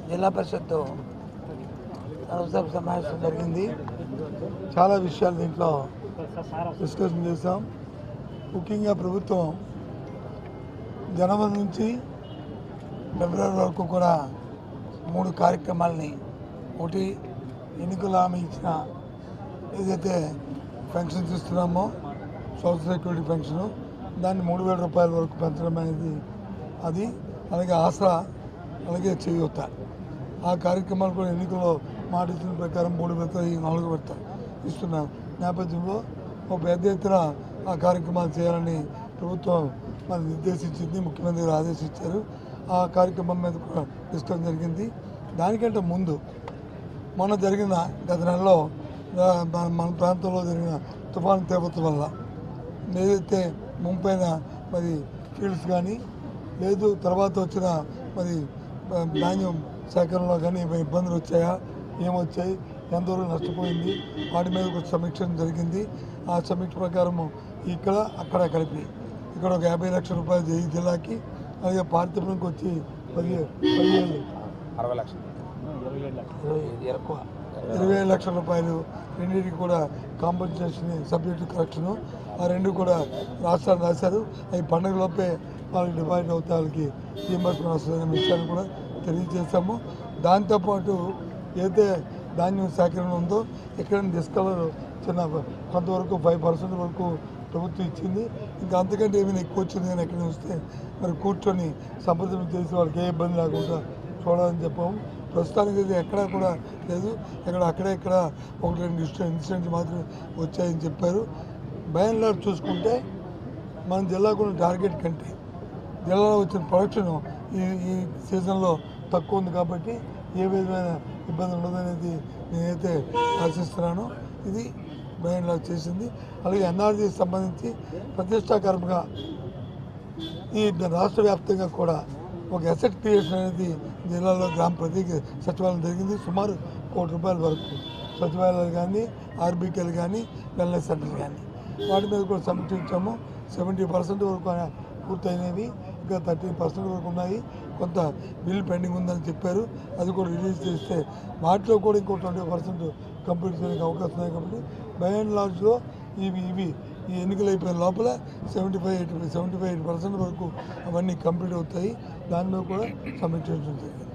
జిల్లా పరిషత్ అవసర సమావేశం జరిగింది. చాలా విషయాలు దీంట్లో డిస్కషన్ చేశాం. ముఖ్యంగా ప్రభుత్వం జనవరి నుంచి ఫిబ్రవరి వరకు కూడా 3 కార్యక్రమాలని, ఒకటి ఎన్నికల హామీ ఇచ్చిన ఏదైతే పెన్షన్స్ ఇస్తున్నామో సోషల్ సెక్యూరిటీ పెన్షన్, దాన్ని 3,000 రూపాయల వరకు పెంచడం అనేది, అది అలాగే ఆసరా, అలాగే చేయూత, ఆ కార్యక్రమాలు కూడా ఎన్నికల్లో మాట ఇచ్చిన ప్రకారం 3 విడతలు 4 విడత ఇస్తున్న నేపథ్యంలో ఒక పెద్ద ఎత్తున ఆ కార్యక్రమాలు చేయాలని ప్రభుత్వం మనకు నిర్దేశించింది, ముఖ్యమంత్రి గారు ఆదేశించారు. ఆ కార్యక్రమం మీద కూడా డిస్కషన్ జరిగింది. దానికంటే ముందు మొన్న జరిగిన గత నెలలో మన ప్రాంతంలో జరిగిన తుఫాను తీవ్రత వల్ల ఏదైతే ముంపైన మరి ఫీల్డ్స్ కానీ లేదు, తర్వాత వచ్చిన మరి ధాన్యం సేకరణలో కానీ ఇబ్బందులు వచ్చాయా, ఏమొచ్చాయి, ఎంతవరకు నష్టపోయింది, వాటి మీద ఒక సమీక్ష జరిగింది. ఆ సమీక్ష ప్రకారము ఇక్కడ అక్కడ కలిపి ఇక్కడ ఒక 50 లక్షల రూపాయలు ఈ జిల్లాకి, అలాగే పారితోషికంకి వచ్చి 27 లక్షల రూపాయలు రెండింటికి కూడా కాంపెన్సేషన్ సబ్జెక్టు కరెక్షను, ఆ 2 కూడా రాష్ట్రాలు రాశారు. అవి పండుగలోపే వాళ్ళకి డిపాజిట్ అవుతే వాళ్ళకి రీయింబర్స్మెంట్ వస్తుందనే విషయాన్ని కూడా తెలియజేశాము. దాంతోపాటు ఏదైతే ధాన్యం సేకరణ ఉందో ఎక్కడైనా డిస్కవర్ చిన్న కొంతవరకు 5% వరకు ప్రభుత్వం ఇచ్చింది. ఇంకా అంతకంటే ఏమైనా ఎక్కువ వచ్చింది కానీ ఎక్కడైనా వస్తే మరి కూర్చొని సంప్రదింపులు చేసి వాళ్ళకి ఏ ఇబ్బంది లేకుండా చూడాలని చెప్పాము. ప్రస్తుతానికి అయితే ఎక్కడా కూడా లేదు, అక్కడే ఇక్కడ 1-2 ఇన్సిడెంట్స్ మాత్రమే వచ్చాయని చెప్పారు. బై అండ్ లార్జ్ చూసుకుంటే మన జిల్లాకున్న టార్గెట్ కంటే జిల్లాలో వచ్చిన ప్రొడక్షన్ ఈ సీజన్లో తక్కువ ఉంది కాబట్టి ఏ విధమైన ఇబ్బంది ఉండదనేది నేనైతే ఆశిస్తున్నాను. ఇది బై అండ్ లార్జ్ చేసింది. అలాగే ఎన్ఆర్జీకి సంబంధించి ప్రతిష్టాకరంగా ఈ రాష్ట్ర వ్యాప్తంగా కూడా ఒక అసెట్ క్రియేషన్ అనేది జిల్లాలో ప్రతి సచివాలయం జరిగింది. సుమారు ₹1 కోటి వరకు సచివాలయాలు కానీ, ఆర్బీకేలు కానీ, వెల్నెస్ సెంటర్లు కానీ, వాటి మీద కూడా సమీక్షించాము. 70% వరకు పూర్తయినవి, ఇంకా 30% వరకు ఉన్నాయి. కొంత బిల్లు పెండింగ్ ఉందని చెప్పారు, అది కూడా రిలీజ్ చేస్తే వాటిలో కూడా ఇంకో 20% కంప్లీట్ చేయడానికి అవకాశం ఉన్నాయి. కాబట్టి బై అండ్ లార్జ్లో ఇవి ఈ ఎన్నికలు అయిపోయిన లోపల 75-80% వరకు అవన్నీ కంప్లీట్ అవుతాయి. దాని మీద కూడా సమీక్షించడం జరిగింది.